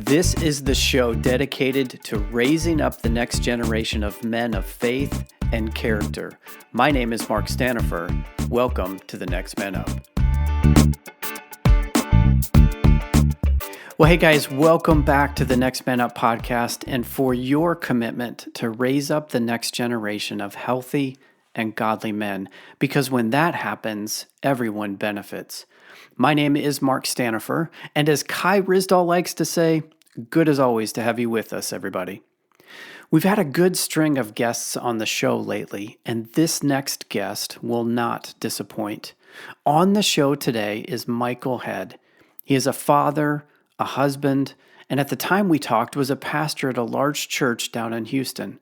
This is the show dedicated to raising up the next generation of men of faith and character. My name is Mark Stanifer. Welcome to the Next Man Up. Well, hey guys, welcome back to the Next Man Up podcast and for your commitment to raise up the next generation of healthy and godly men, because when that happens, everyone benefits. My name is Mark Stanifer, and as Kai Risdall likes to say, good as always to have you with us, everybody. We've had a good string of guests on the show lately, and this next guest will not disappoint. On the show today is MacLeod. He is a father, a husband, and at the time we talked was a pastor at a large church down in Houston,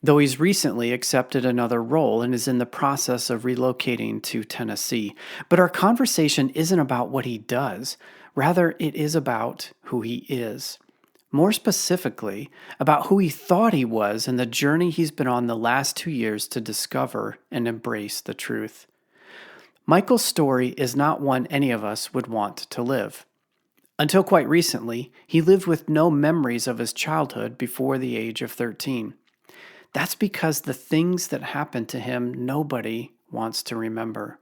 though he's recently accepted another role and is in the process of relocating to Tennessee. But our conversation isn't about what he does. Rather, it is about who he is. More specifically, about who he thought he was and the journey he's been on the last 2 years to discover and embrace the truth. Michael's story is not one any of us would want to live. Until quite recently, he lived with no memories of his childhood before the age of 13. That's because the things that happened to him, nobody wants to remember.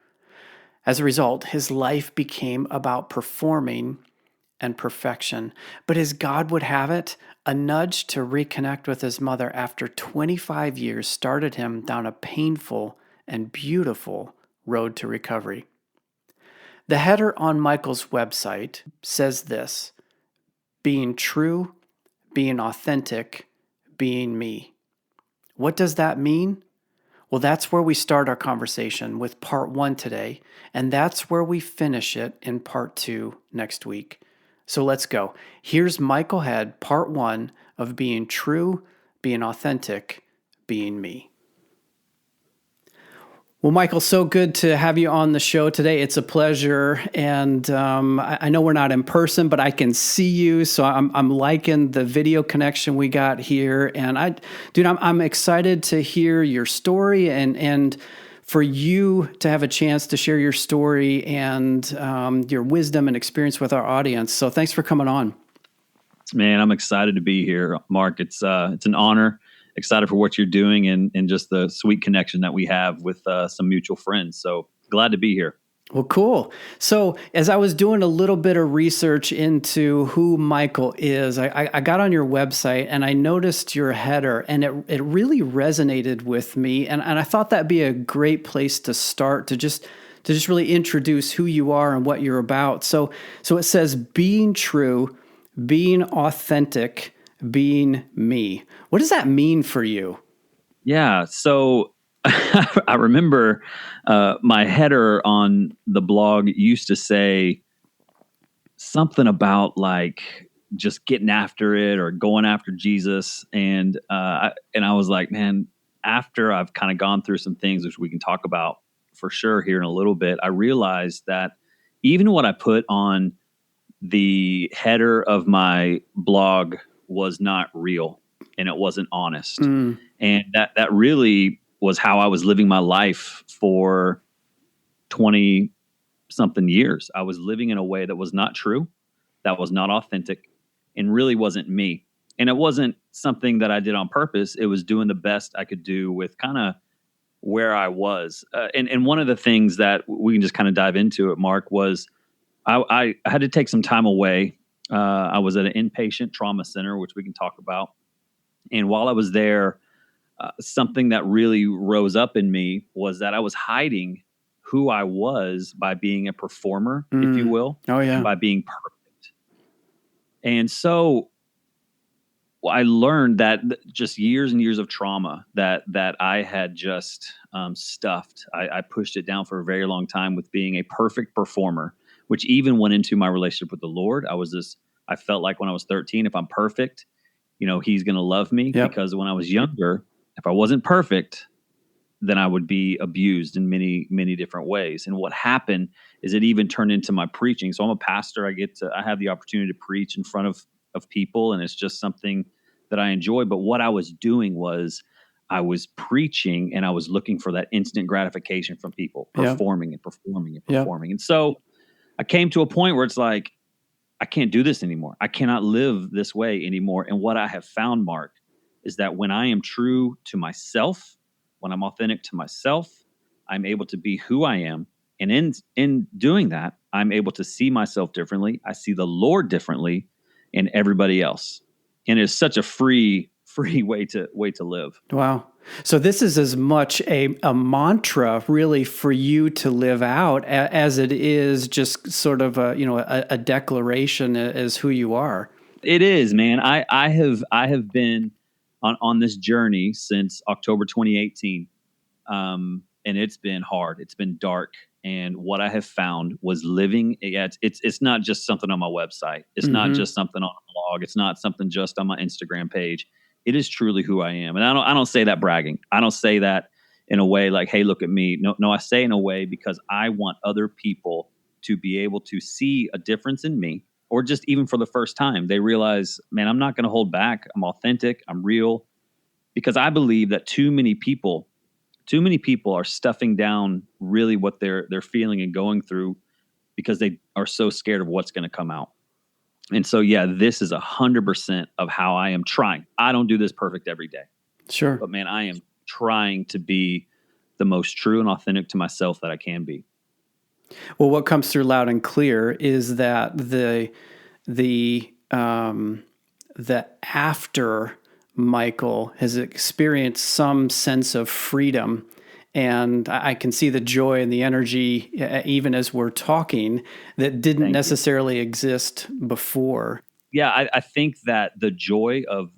As a result, his life became about performing and perfection. But as God would have it, a nudge to reconnect with his mother after 25 years started him down a painful and beautiful road to recovery. The header on Michael's website says this: being true, being authentic, being me. What does that mean? Well, that's where we start our conversation with part 1 today, and that's where we finish it in part 2 next week. So let's go. Here's MacLeod, part 1 of being true, being authentic, being me. Well, Michael, so good to have you on the show today. It's a pleasure, and I know we're not in person, but I can see you, so I'm liking the video connection we got here. And I'm excited to hear your story and for you to have a chance to share your story and your wisdom and experience with our audience. So thanks for coming on. Man, I'm excited to be here, Mark. It's an honor. Excited for what you're doing and just the sweet connection that we have with some mutual friends. So glad to be here. Well, cool. So as I was doing a little bit of research into who Michael is, I got on your website and I noticed your header, and it really resonated with me. And I thought that'd be a great place to start to just really introduce who you are and what you're about. So it says being true, being authentic, being me. What does that mean for you? Yeah. So I remember my header on the blog used to say something about like just getting after it or going after Jesus. And I was like, man, after I've kind of gone through some things, which we can talk about for sure here in a little bit, I realized that even what I put on the header of my blog was not real and it wasn't honest. And that really was how I was living my life for 20 something years. I was living in a way that was not true, that was not authentic, and really wasn't me. And it wasn't something that I did on purpose. It was doing the best I could do with kind of where I was. And one of the things that we can just kind of dive into it, Mark, was I had to take some time away. I was at an inpatient trauma center, which we can talk about. And while I was there, something that really rose up in me was that I was hiding who I was by being a performer, if you will. Oh, yeah. And by being perfect. And so I learned that just years and years of trauma that I had just stuffed. I pushed it down for a very long time with being a perfect performer, which even went into my relationship with the Lord. I felt like when I was 13, if I'm perfect, he's going to love me. Yep. Because when I was younger, if I wasn't perfect, then I would be abused in many, many different ways. And what happened is it even turned into my preaching. So I'm a pastor. I have the opportunity to preach in front of people, and it's just something that I enjoy. But what I was doing was I was preaching and I was looking for that instant gratification from people, performing and performing and performing. And so I came to a point where it's like, I can't do this anymore. I cannot live this way anymore. And what I have found, Mark, is that when I am true to myself, when I'm authentic to myself, I'm able to be who I am. And in doing that, I'm able to see myself differently. I see the Lord differently and everybody else. And it's such a free way to live. Wow. So this is as much a mantra really for you to live out as it is just sort of a declaration as who you are. It is, man. I have been on this journey since October 2018. And it's been hard. It's been dark. And what I have found was living. Yeah, it's not just something on my website. It's not just something on a blog. It's not something just on my Instagram page. It is truly who I am. And I don't say that bragging. I don't say that in a way like, hey, look at me. No, I say in a way because I want other people to be able to see a difference in me, or just even for the first time, they realize, man, I'm not going to hold back. I'm authentic. I'm real. Because I believe that too many people are stuffing down really what they're feeling and going through because they are so scared of what's going to come out. And so, yeah, this is 100% of how I am trying. I don't do this perfect every day. Sure. But man, I am trying to be the most true and authentic to myself that I can be. Well, what comes through loud and clear is that the after Michael has experienced some sense of freedom, and I can see the joy and the energy even as we're talking that didn't necessarily exist before. Yeah, I think that the joy of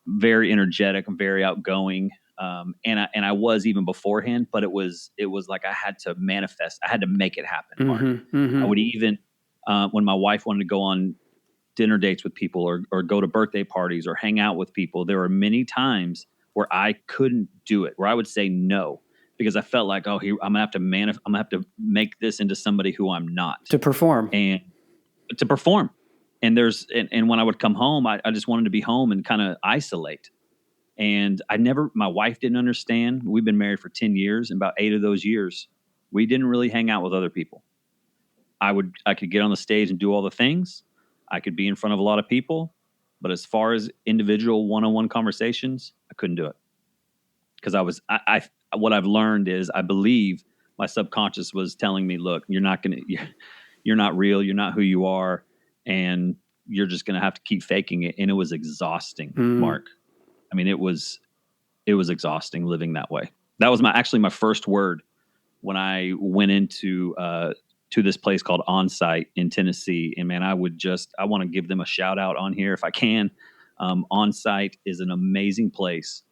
very energetic, very outgoing. And I was even beforehand, but it was like I had to manifest. I had to make it happen, Mark. I would even, when my wife wanted to go on dinner dates with people or go to birthday parties or hang out with people, there were many times where I couldn't do it, where I would say no, because I felt like, I'm gonna have to make this into somebody who I'm not to perform. And and when I would come home, I just wanted to be home and kind of isolate. And my wife didn't understand. We've been married for 10 years, and about 8 of those years, we didn't really hang out with other people. I could get on the stage and do all the things. I could be in front of a lot of people, but as far as individual one-on-one conversations, I couldn't do it. Because what I've learned is I believe my subconscious was telling me, look, you're not real. You're not who you are. And you're just going to have to keep faking it. And it was exhausting, Mark. I mean, it was exhausting living that way. That was actually my first word when I went into to this place called Onsite in Tennessee. And man, I want to give them a shout out on here if I can. Onsite is an amazing place.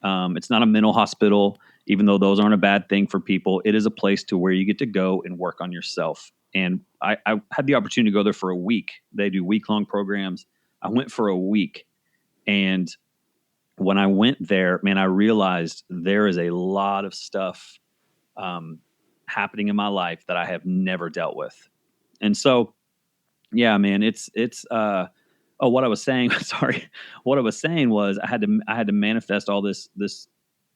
It's not a mental hospital, even though those aren't a bad thing for people. It is a place to where you get to go and work on yourself. And I had the opportunity to go there for a week. They do week-long programs. I went for a week. And when I went there, man, I realized there is a lot of stuff happening in my life that I have never dealt with. And so, yeah, man, what I was saying, sorry. What I was saying was I had to manifest all this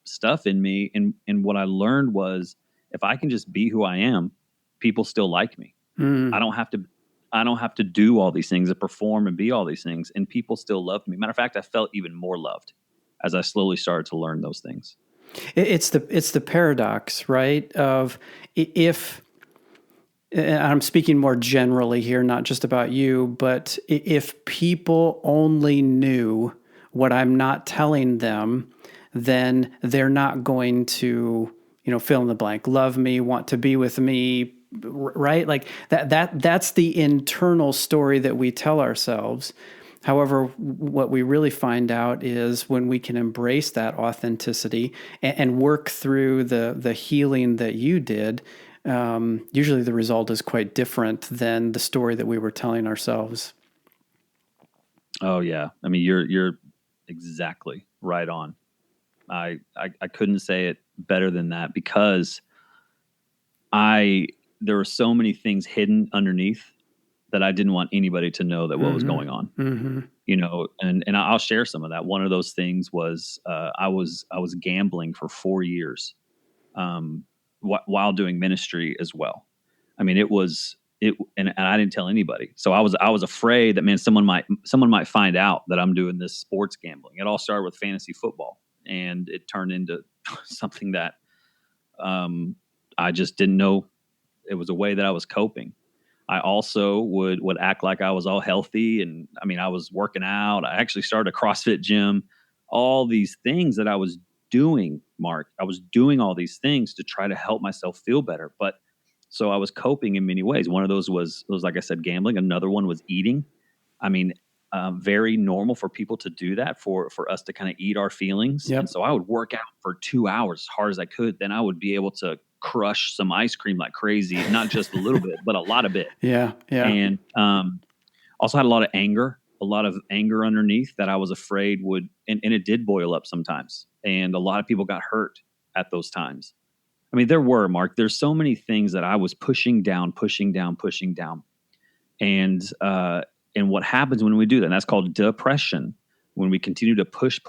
stuff in me. And what I learned was if I can just be who I am, people still like me. I don't have to do all these things and perform and be all these things, and people still love me. Matter of fact, I felt even more loved as I slowly started to learn those things. It's the paradox, right? Of if, and I'm speaking more generally here, not just about you, but if people only knew what I'm not telling them, then they're not going to, fill in the blank, love me, want to be with me, right? Like that's the internal story that we tell ourselves. However, what we really find out is when we can embrace that authenticity and work through the healing that you did, usually the result is quite different than the story that we were telling ourselves. Oh yeah. I mean, you're exactly right on. I couldn't say it better than that, because there were so many things hidden underneath that I didn't want anybody to know that what was going on. And I'll share some of that. One of those things was I was gambling for 4 years while doing ministry as well. I mean, it was and I didn't tell anybody. So I was afraid that, man, someone might find out that I'm doing this sports gambling. It all started with fantasy football, and it turned into something that I just didn't know. It was a way that I was coping. I also would act like I was all healthy, and I mean, I was working out. I actually started a CrossFit gym. All these things that I was doing, Mark. I was doing all these things to try to help myself feel better. But so I was coping in many ways. One of those was like I said, gambling. Another one was eating. I mean, very normal for people to do that, for us to kind of eat our feelings. Yep. And so I would work out for 2 hours as hard as I could. Then I would be able to crush some ice cream like crazy, not just a little bit, but a lot of it. Yeah. And also had a lot of anger underneath that I was afraid would, and it did boil up sometimes. And a lot of people got hurt at those times. I mean, there's so many things that I was pushing down. And what happens when we do that? And that's called depression. When we continue to push,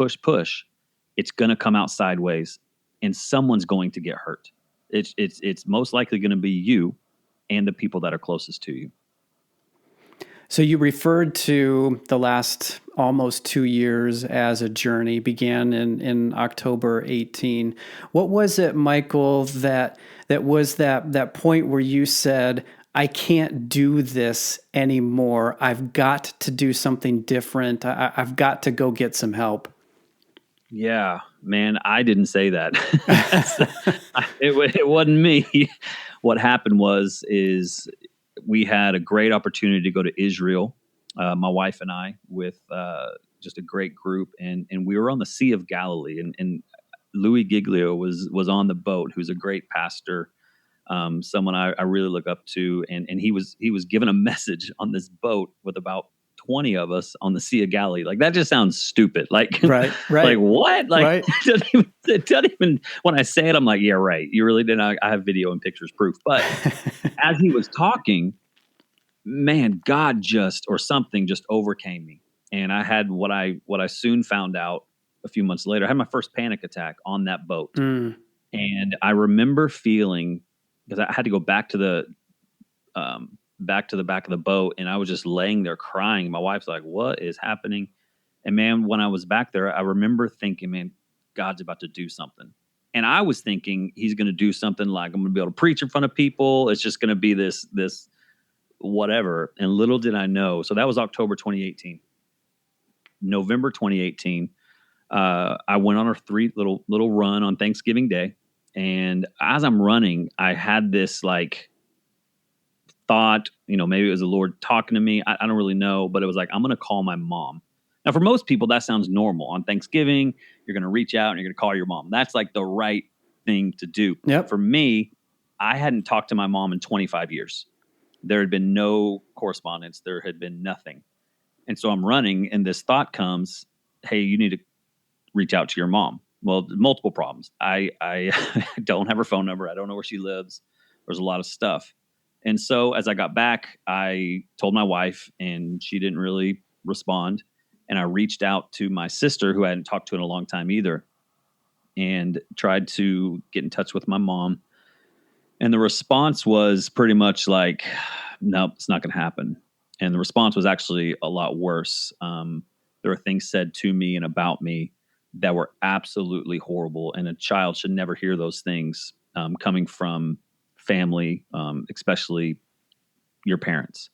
it's going to come out sideways, and someone's going to get hurt. It's most likely going to be you and the people that are closest to you. So you referred to the last almost 2 years as a journey, began in October 18. What was it, Michael, that was that point where you said, I can't do this anymore. I've got to do something different. I've got to go get some help. Yeah, man, I didn't say that. It wasn't me. What happened is we had a great opportunity to go to Israel, my wife and I, with just a great group, and we were on the Sea of Galilee, and Louis Giglio was on the boat, who's a great pastor, someone I really look up to, and he was given a message on this boat with about 20 of us on the Sea of Galilee. Like, that just sounds stupid. Like, right. Like, what? Like, right. it doesn't even, when I say it, I'm like, yeah, right. You really didn't. I have video and pictures proof. But as he was talking, man, God something just overcame me. And I had what I soon found out a few months later. I had my first panic attack on that boat. And I remember feeling, because I had to go back to the back of the boat, and I was just laying there crying. My wife's like, what is happening? And man, when I was back there, I remember thinking, man, God's about to do something. And I was thinking he's going to do something like, I'm going to be able to preach in front of people. It's just going to be this whatever. And little did I know. So that was October 2018. November 2018, I went on a little run on Thanksgiving Day. And as I'm running, I had this like thought, maybe it was the Lord talking to me. I don't really know, but it was like, I'm going to call my mom. Now, for most people, that sounds normal. On Thanksgiving, you're going to reach out and you're going to call your mom. That's like the right thing to do. Yep. For me, I hadn't talked to my mom in 25 years. There had been no correspondence. There had been nothing. And so I'm running, and this thought comes, hey, you need to reach out to your mom. Well, multiple problems. I don't have her phone number. I don't know where she lives. There's a lot of stuff. And so as I got back, I told my wife, and she didn't really respond. And I reached out to my sister, who I hadn't talked to in a long time either, and tried to get in touch with my mom. And the response was pretty much like, nope, it's not going to happen. And the response was actually a lot worse. There were things said to me and about me that were absolutely horrible. And a child should never hear those things coming from family, especially your parents.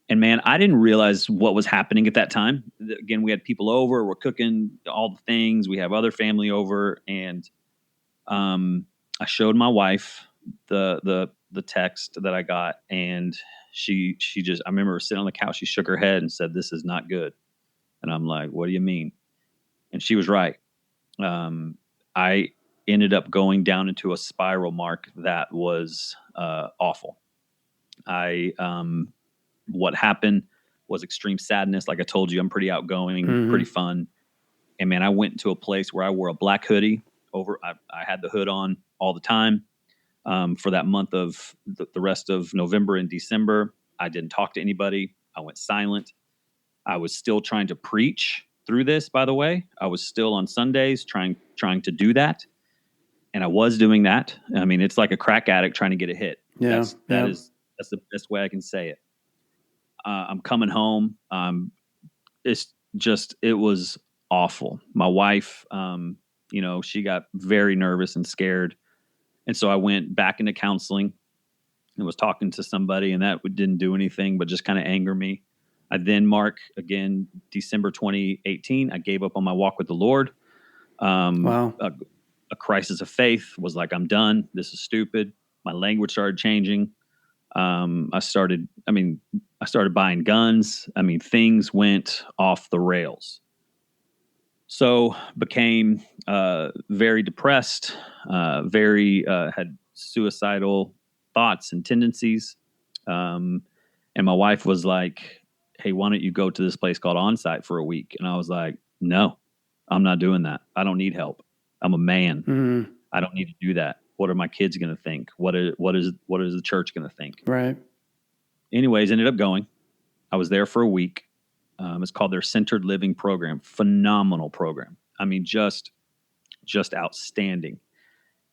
And man, I didn't realize what was happening at that time. Again, we had people over, we're cooking all the things. We have other family over. And I showed my wife the text that I got, and she just, I remember her sitting on the couch. She shook her head and said, "This is not good." And I'm like, "What do you mean?" And she was right. I ended up going down into a spiral, Mark, that was awful. What happened was extreme sadness. Like I told you, I'm pretty outgoing, pretty fun. And man, I went into a place where I wore a black hoodie over. I had the hood on all the time for that month of the rest of November and December. I didn't talk to anybody. I went silent. I was still trying to preach through this, by the way. I was still on Sundays trying to do that. And I was doing that. I mean, it's like a crack addict trying to get a hit. Yeah, That is That's the best way I can say it. I'm coming home. It was awful. My wife, she got very nervous and scared. And so I went back into counseling and was talking to somebody, and that didn't do anything but just kind of anger me. I then, again, December 2018, I gave up on my walk with the Lord. Wow. A crisis of faith was like, I'm done. This is stupid. My language started changing. I started buying guns. Things went off the rails. So became very depressed, had suicidal thoughts and tendencies. And my wife was like, hey, why don't you go to this place called Onsite for a week? And I was like, no, I'm not doing that. I don't need help. I'm a man. Mm. I don't need to do that. What are my kids going to think? What is the church going to think? Right. Anyways, ended up going. I was there for a week. It's called their Centered Living Program. Phenomenal program. Just outstanding.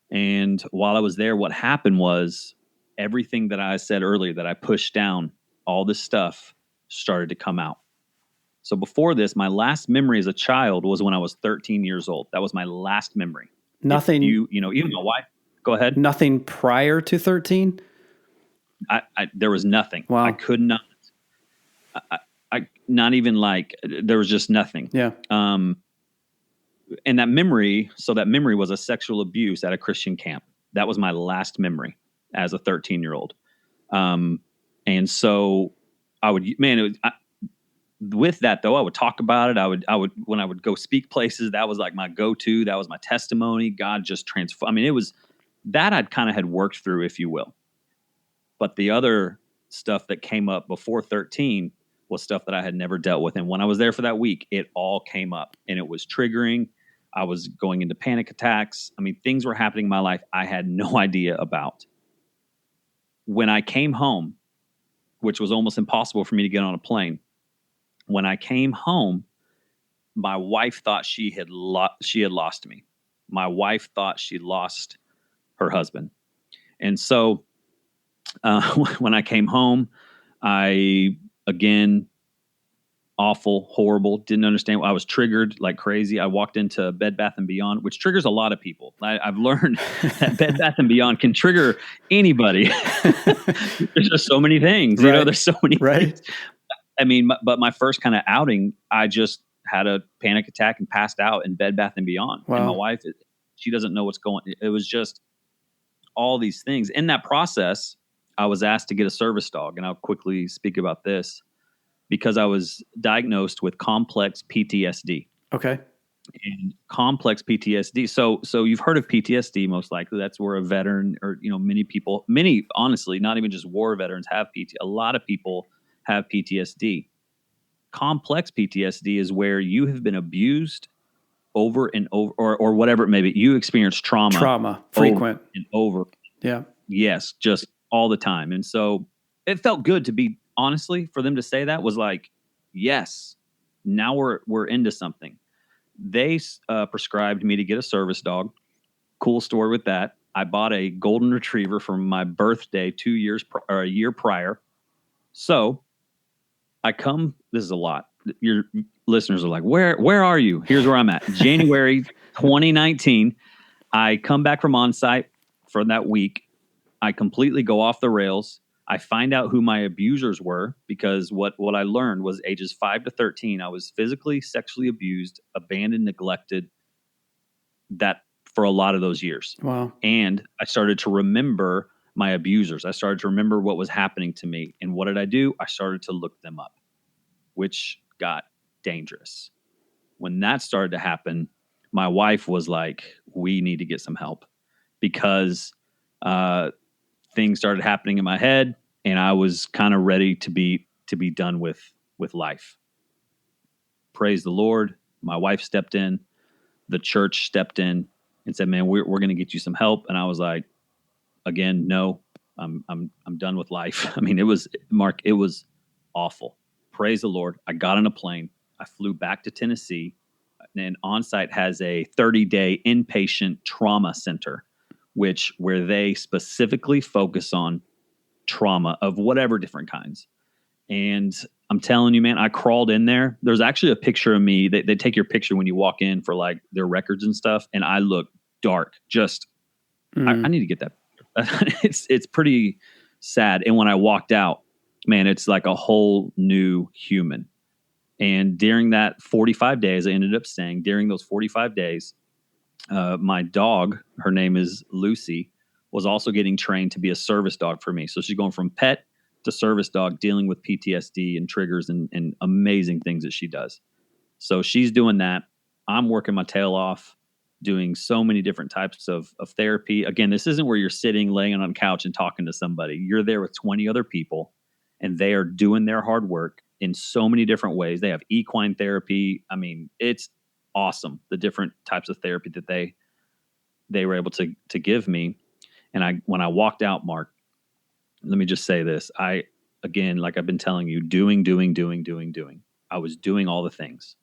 And while I was there, what happened was everything that I said earlier that I pushed down, all this stuff started to come out. So before this, my last memory as a child was when I was 13 years old. That was my last memory. Nothing. Even my wife. Go ahead. Nothing prior to 13? There was nothing. Wow. I could not. Not even like, there was just nothing. Yeah. And that memory was a sexual abuse at a Christian camp. That was my last memory as a 13-year-old. And so with that though, I would talk about it. I would, when I would go speak places, that was like my go-to, that was my testimony. God just transformed. It was that I'd kind of had worked through, if you will. But the other stuff that came up before 13 was stuff that I had never dealt with. And when I was there for that week, it all came up and it was triggering. I was going into panic attacks. Things were happening in my life I had no idea about. When I came home, which was almost impossible for me to get on a plane, when I came home, my wife thought she had lost me. My wife thought she lost her husband. And so when I came home, again, awful, horrible, didn't understand. I was triggered like crazy. I walked into Bed Bath & Beyond, which triggers a lot of people. I've learned that Bed Bath & Beyond can trigger anybody. There's just so many things, right. There's so many right. things. But my first kind of outing, I just had a panic attack and passed out in Bed Bath & Beyond. Wow. And my wife, she doesn't know what's going on. It was just all these things. In that process, I was asked to get a service dog, and I'll quickly speak about this because I was diagnosed with complex PTSD. Okay. And complex PTSD. So you've heard of PTSD, most likely. That's where a veteran or, many, honestly, not even just war veterans have PTSD. A lot of people have PTSD. Complex PTSD is where you have been abused over and over, or whatever it may be. You experience trauma. Frequent. Over and over. Yeah. Yes, just all the time. And so it felt good to be, honestly, for them to say that was like, yes, now we're into something. They prescribed me to get a service dog. Cool story with that. I bought a golden retriever for my birthday a year prior. So I come, this is a lot. Your listeners are like, where are you? Here's where I'm at. January 2019, I come back from Onsite for that week. I completely go off the rails. I find out who my abusers were because what I learned was ages 5 to 13, I was physically, sexually abused, abandoned, neglected, that for a lot of those years. Wow. And I started to remember my abusers. I started to remember what was happening to me. And what did I do? I started to look them up, which got dangerous. When that started to happen, my wife was like, we need to get some help because things started happening in my head and I was kind of ready to be done with life. Praise the Lord. My wife stepped in, the church stepped in and said, man, we're going to get you some help. And I was like, again, no, I'm done with life. It was, Mark, it was awful. Praise the Lord. I got on a plane. I flew back to Tennessee, and Onsite has a 30-day inpatient trauma center, where they specifically focus on trauma of whatever different kinds. And I'm telling you, man, I crawled in there. There's actually a picture of me. They take your picture when you walk in for like their records and stuff. And I look dark. Just, I need to get that. It's pretty sad. And when I walked out, man, it's like a whole new human. And during that 45 days, I ended up staying. During those 45 days, my dog, her name is Lucy, was also getting trained to be a service dog for me. So she's going from pet to service dog, dealing with PTSD and triggers and amazing things that she does. So she's doing that. I'm working my tail off, doing so many different types of therapy. Again, this isn't where you're sitting, laying on a couch and talking to somebody. You're there with 20 other people, and they are doing their hard work in so many different ways. They have equine therapy. I mean, it's awesome, the different types of therapy that they were able to give me. And when I walked out, Mark, let me just say this. Again, like I've been telling you, doing. I was doing all the things.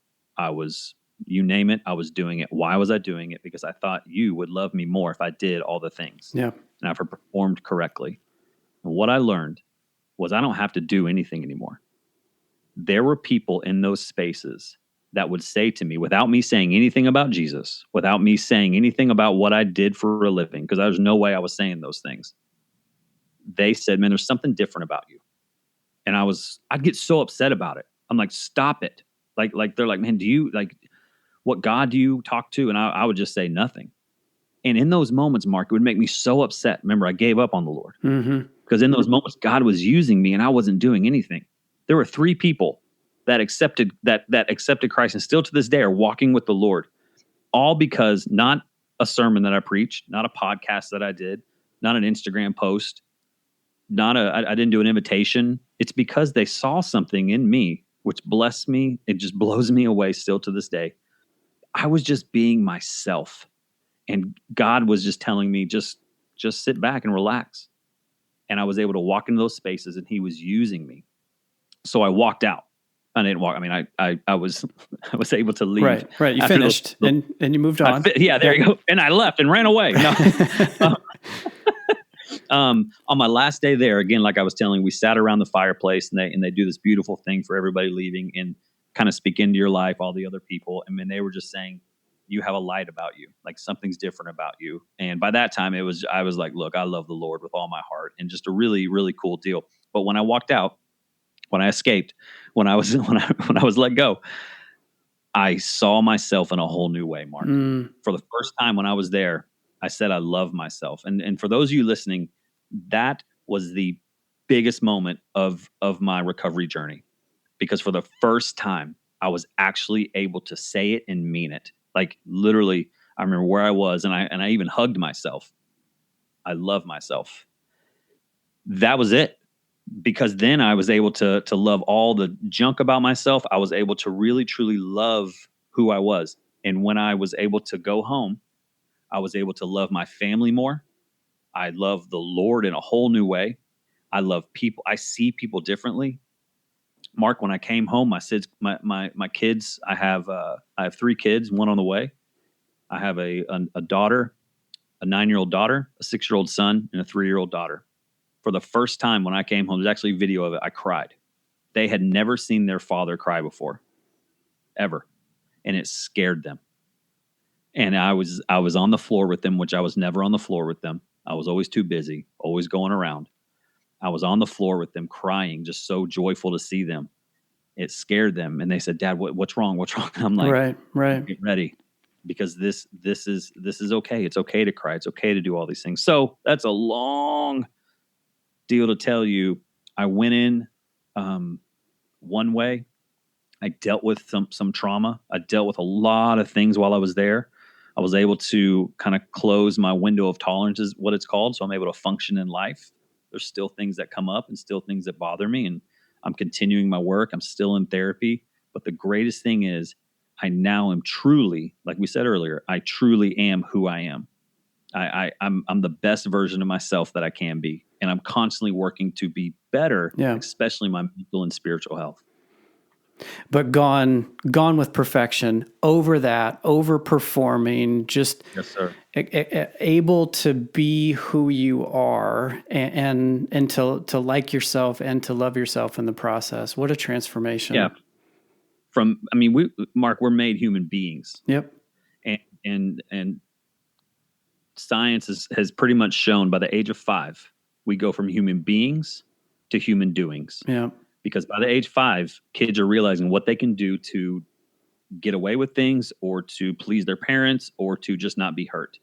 You name it, I was doing it. Why was I doing it? Because I thought you would love me more if I did all the things. Yeah. And if I performed correctly. And what I learned was I don't have to do anything anymore. There were people in those spaces that would say to me, without me saying anything about Jesus, without me saying anything about what I did for a living, because there's no way I was saying those things. They said, man, there's something different about you. And I'd get so upset about it. I'm like, stop it. Like they're like, man, what God do you talk to? And I would just say nothing. And in those moments, Mark, it would make me so upset. Remember, I gave up on the Lord. Because in those moments, God was using me and I wasn't doing anything. There were 3 people that accepted Christ and still to this day are walking with the Lord. All because not a sermon that I preached, not a podcast that I did, not an Instagram post, I didn't do an invitation. It's because they saw something in me, which blessed me. It just blows me away still to this day. I was just being myself. And God was just telling me, just sit back and relax. And I was able to walk into those spaces and he was using me. So I walked out. I didn't walk. I mean, I was able to leave. Right. You finished and you moved on. There you go. And I left and ran away. No. On my last day there, again, like I was telling you, we sat around the fireplace and they do this beautiful thing for everybody leaving and kind of speak into your life, all the other people. And then they were just saying, you have a light about you, like something's different about you. And by that time I was like, look, I love the Lord with all my heart, and just a really, really cool deal. But when I walked out, when I escaped, when I was let go, I saw myself in a whole new way, Mark. For the first time when I was there, I said, I love myself. And for those of you listening, that was the biggest moment of my recovery journey, because for the first time I was actually able to say it and mean it. Like literally, I remember where I was and I even hugged myself. I love myself. That was it. Because then I was able to love all the junk about myself. I was able to really, truly love who I was. And when I was able to go home, I was able to love my family more. I love the Lord in a whole new way. I love people. I see people differently. Mark, when I came home, my kids, I have 3 kids, one on the way. I have a daughter, a 9-year-old daughter, a 6-year-old son, and a 3-year-old daughter. For the first time when I came home, there's actually a video of it. I cried. They had never seen their father cry before, ever. And it scared them. And I was on the floor with them, which I was never on the floor with them. I was always too busy, always going around. I was on the floor with them crying, just so joyful to see them. It scared them. And they said, Dad, what's wrong? What's wrong? And I'm like, right. Get ready. Because this is okay. It's okay to cry. It's okay to do all these things. So that's a long deal to tell you. I went in one way. I dealt with some trauma. I dealt with a lot of things while I was there. I was able to kind of close my window of tolerance, is what it's called. So I'm able to function in life. There's still things that come up and still things that bother me. And I'm continuing my work. I'm still in therapy. But the greatest thing is I now am truly, like we said earlier, I truly am who I am. I'm the best version of myself that I can be. And I'm constantly working to be better, especially my mental and spiritual health. But gone with perfection, over that, overperforming, just Yes, sir. able to be who you are and to like yourself and to love yourself in the process. What a transformation. Yeah. Mark, we're made human beings. Yep. And science has pretty much shown by the age of 5, we go from human beings to human doings. Yeah. Because by the age 5, kids are realizing what they can do to get away with things or to please their parents or to just not be hurt.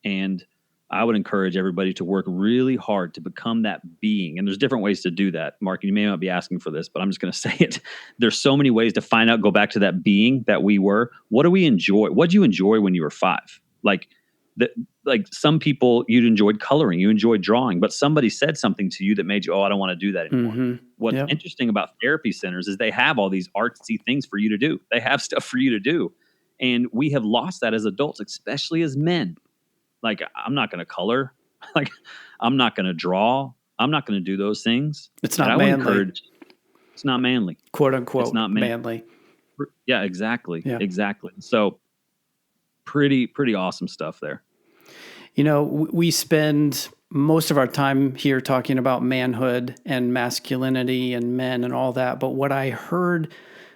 And I would encourage everybody to work really hard to become that being. And there's different ways to do that. Mark, you may not be asking for this, but I'm just going to say it. There's so many ways to find out, go back to that being that we were. What do we enjoy? What do you enjoy when you were 5? Like some people, you'd enjoyed coloring, you enjoyed drawing, but somebody said something to you that made you, I don't want to do that anymore. Mm-hmm. What's Yep. interesting about therapy centers is they have all these artsy things for you to do. They have stuff for you to do. And we have lost that as adults, especially as men. Like, I'm not going to color. Like, I'm not going to draw. I'm not going to do those things. It's not manly. It's not manly. Quote unquote. It's not manly. Yeah, exactly. Yeah. Exactly. So pretty awesome stuff there. You know, we spend most of our time here talking about manhood and masculinity and men and all that. But what I heard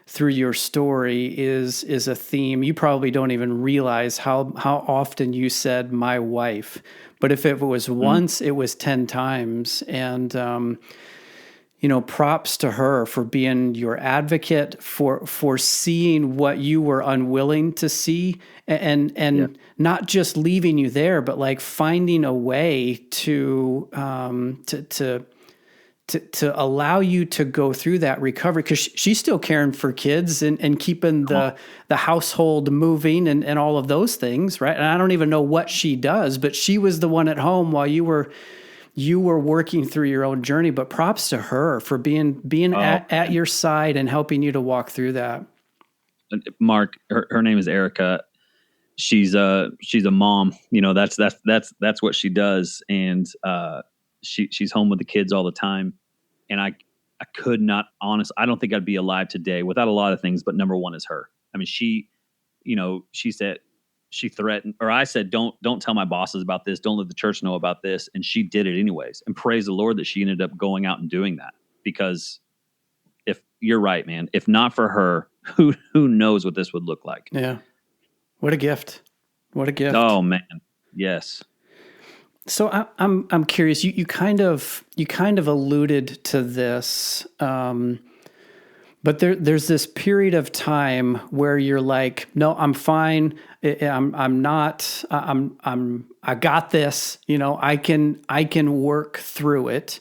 through your story is a theme. You probably don't even realize how often you said "my wife," but if it was once, it was 10 times. And props to her for being your advocate, for seeing what you were unwilling to see, and not just leaving you there, but like finding a way to allow you to go through that recovery, because she's still caring for kids and keeping the household moving and all of those things, right? And I don't even know what she does, but she was the one at home while you were working through your own journey. But props to her for being at your side and helping you to walk through that. Mark, her name is Erica. She's a mom. That's what she does. And she's home with the kids all the time. And I could not, I don't think I'd be alive today without a lot of things, but number one is her. I mean, she said, she threatened, or I said, don't tell my bosses about this. Don't let the church know about this. And she did it anyways. And praise the Lord that she ended up going out and doing that, because if you're right, man, if not for her, who knows what this would look like? Yeah. What a gift. What a gift. Oh man. Yes. So I'm curious. You kind of alluded to this, but there's this period of time where you're like, no, I'm fine. I'm not. I got this. I can work through it.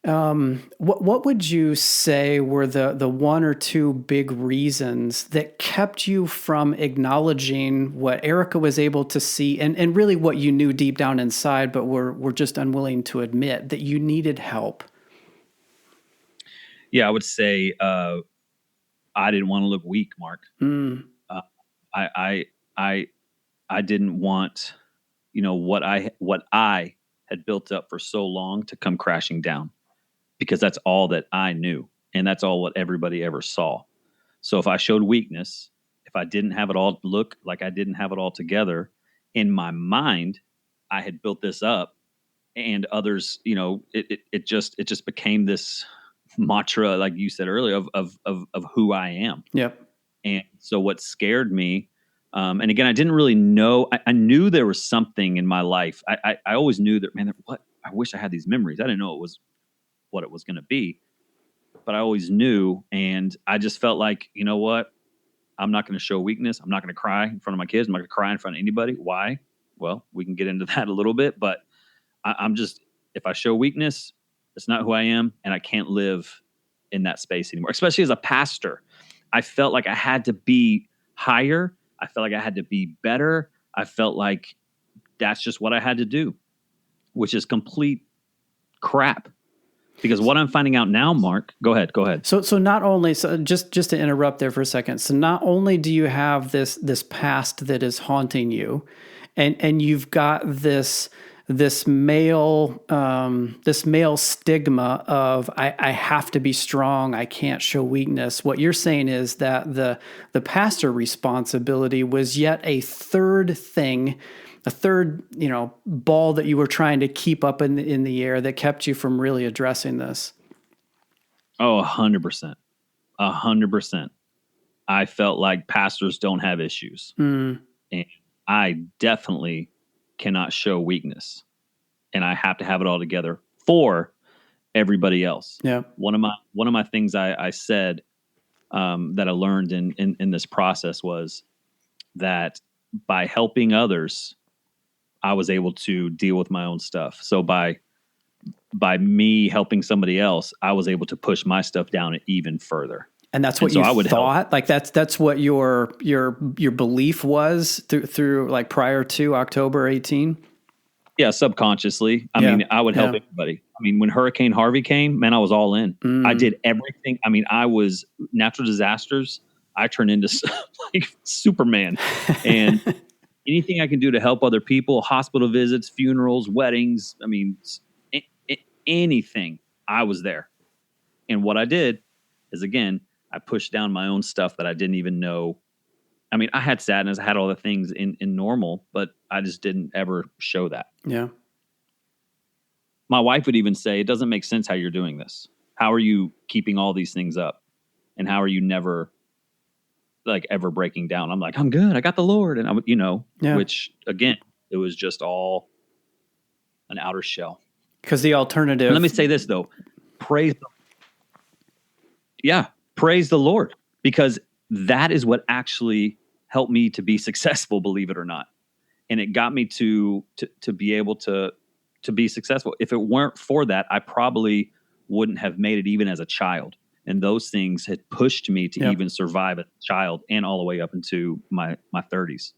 What would you say were the one or two big reasons that kept you from acknowledging what Erica was able to see and really what you knew deep down inside, but were just unwilling to admit that you needed help? Yeah, I would say I didn't want to look weak, Mark. I didn't want what I had built up for so long to come crashing down, because that's all that I knew, and that's all what everybody ever saw. So if I showed weakness, if I didn't have it all, look like I didn't have it all together, in my mind, I had built this up, and others, it just became this mantra, like you said earlier, of who I am. Yep. And so what scared me, and again, I didn't really know. I knew there was something in my life. I always knew that, man, I wish I had these memories. I didn't know it was what it was going to be, but I always knew. And I just felt like, you know what? I'm not going to show weakness. I'm not going to cry in front of my kids. I'm not going to cry in front of anybody. Why? Well, we can get into that a little bit, but I'm just, if I show weakness, it's not who I am, and I can't live in that space anymore, especially as a pastor. I felt like I had to be higher. I felt like I had to be better. I felt like that's just what I had to do, which is complete crap. Because what I'm finding out now, Mark, go ahead. So not only, just to interrupt there for a second. So not only do you have this past that is haunting you, and you've got this this male stigma of I have to be strong, I can't show weakness. What you're saying is that the pastor responsibility was yet a third thing, a third, ball that you were trying to keep up in the air that kept you from really addressing this. Oh, 100%. 100%. I felt like pastors don't have issues. And I definitely cannot show weakness. And I have to have it all together for everybody else. Yeah. One of my things I said that I learned in this process was that by helping others, I was able to deal with my own stuff. So by me helping somebody else, I was able to push my stuff down even further. And that's what you thought? Like that's what your belief was through like prior to October 18? Yeah, subconsciously. I mean, I would help everybody. I mean, when Hurricane Harvey came, man, I was all in. I did everything. I mean, I was natural disasters. I turned into like Superman. And anything I can do to help other people, hospital visits, funerals, weddings, I mean, anything, I was there. And what I did is, again, I pushed down my own stuff that I didn't even know. I mean, I had sadness, I had all the things in normal, but I just didn't ever show that. Yeah. My wife would even say, it doesn't make sense how you're doing this. How are you keeping all these things up? And how are you never like ever breaking down? I'm like, I'm good. I got the Lord. And which again, it was just all an outer shell. Because the alternative. And let me say this though, praise the Lord, because that is what actually helped me to be successful, believe it or not. And it got me to be able to be successful. If it weren't for that, I probably wouldn't have made it even as a child. And those things had pushed me to even survive as a child and all the way up into my 30s.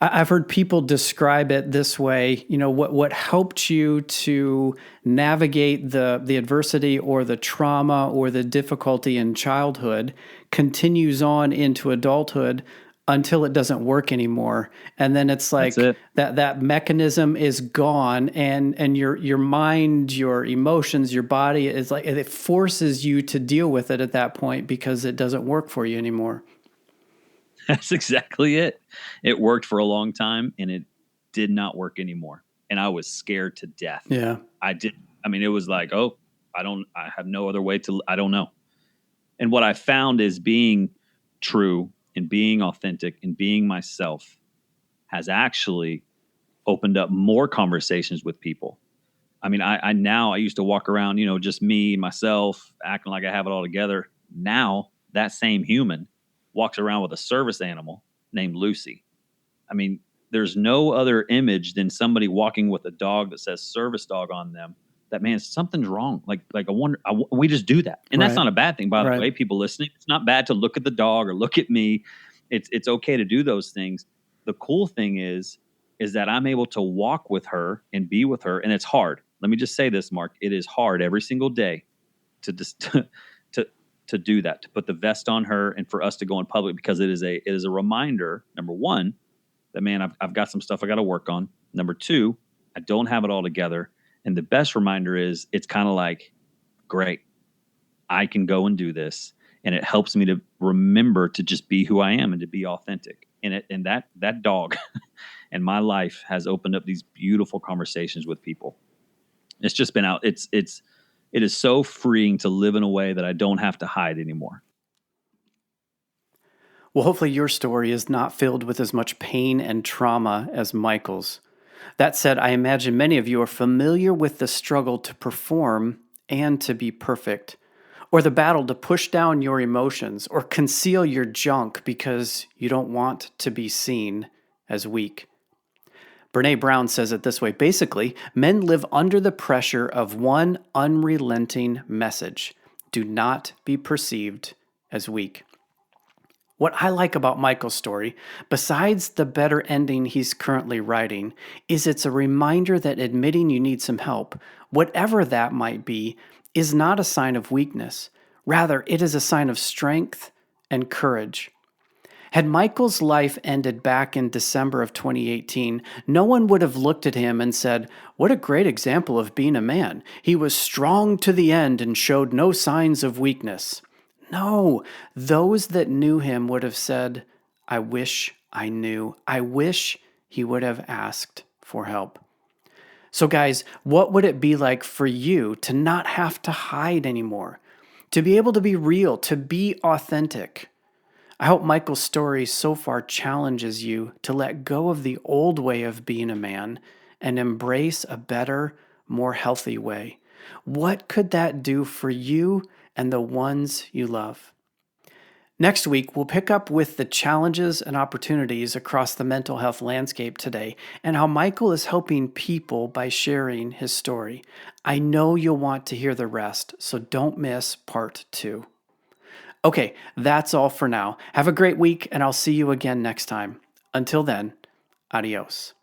I've heard people describe it this way. What helped you to navigate the adversity or the trauma or the difficulty in childhood continues on into adulthood until it doesn't work anymore. And then it's like that mechanism is gone, and your mind, your emotions, your body is like, it forces you to deal with it at that point because it doesn't work for you anymore. That's exactly it. It worked for a long time and it did not work anymore. And I was scared to death. Yeah. I mean, it was like, I have no other way I don't know. And what I found is being true and being authentic and being myself has actually opened up more conversations with people. I mean, I used to walk around, just me, myself, acting like I have it all together. Now that same human walks around with a service animal named Lucy. I mean, there's no other image than somebody walking with a dog that says service dog on them. That, man, something's wrong. Like I wonder, we just do that. And that's not a bad thing, by the way, people listening. It's not bad to look at the dog or look at me. It's okay to do those things. The cool thing is that I'm able to walk with her and be with her. And it's hard. Let me just say this, Mark. It is hard every single day to do that, to put the vest on her and for us to go in public, because it is a reminder, number one, that, man, I've got some stuff I got to work on. Number two, I don't have it all together. And the best reminder is it's kind of like, great, I can go and do this. And it helps me to remember to just be who I am and to be authentic. And that dog and my life has opened up these beautiful conversations with people. It's just been out. It is so freeing to live in a way that I don't have to hide anymore. Well, hopefully your story is not filled with as much pain and trauma as Michael's. That said, I imagine many of you are familiar with the struggle to perform and to be perfect, or the battle to push down your emotions or conceal your junk because you don't want to be seen as weak. Brene Brown says it this way. Basically, men live under the pressure of one unrelenting message: do not be perceived as weak. What I like about Michael's story, besides the better ending he's currently writing, is it's a reminder that admitting you need some help, whatever that might be, is not a sign of weakness. Rather, it is a sign of strength and courage. Had Michael's life ended back in December of 2018, no one would have looked at him and said, "What a great example of being a man. He was strong to the end and showed no signs of weakness." No, those that knew him would have said, "I wish I knew. I wish he would have asked for help." So guys, what would it be like for you to not have to hide anymore? To be able to be real, to be authentic? I hope Michael's story so far challenges you to let go of the old way of being a man and embrace a better, more healthy way. What could that do for you and the ones you love? Next week, we'll pick up with the challenges and opportunities across the mental health landscape today and how Michael is helping people by sharing his story. I know you'll want to hear the rest, so don't miss part 2. Okay, that's all for now. Have a great week, and I'll see you again next time. Until then, adios.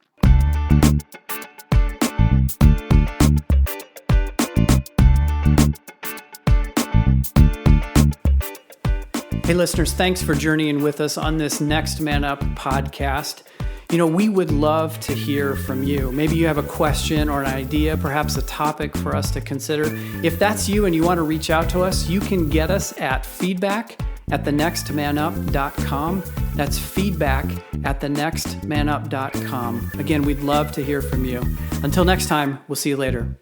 Hey listeners, thanks for journeying with us on this Next Man Up podcast. We would love to hear from you. Maybe you have a question or an idea, perhaps a topic for us to consider. If that's you and you want to reach out to us, you can get us at feedback@thenextmanup.com. That's feedback@thenextmanup.com. Again, we'd love to hear from you. Until next time, we'll see you later.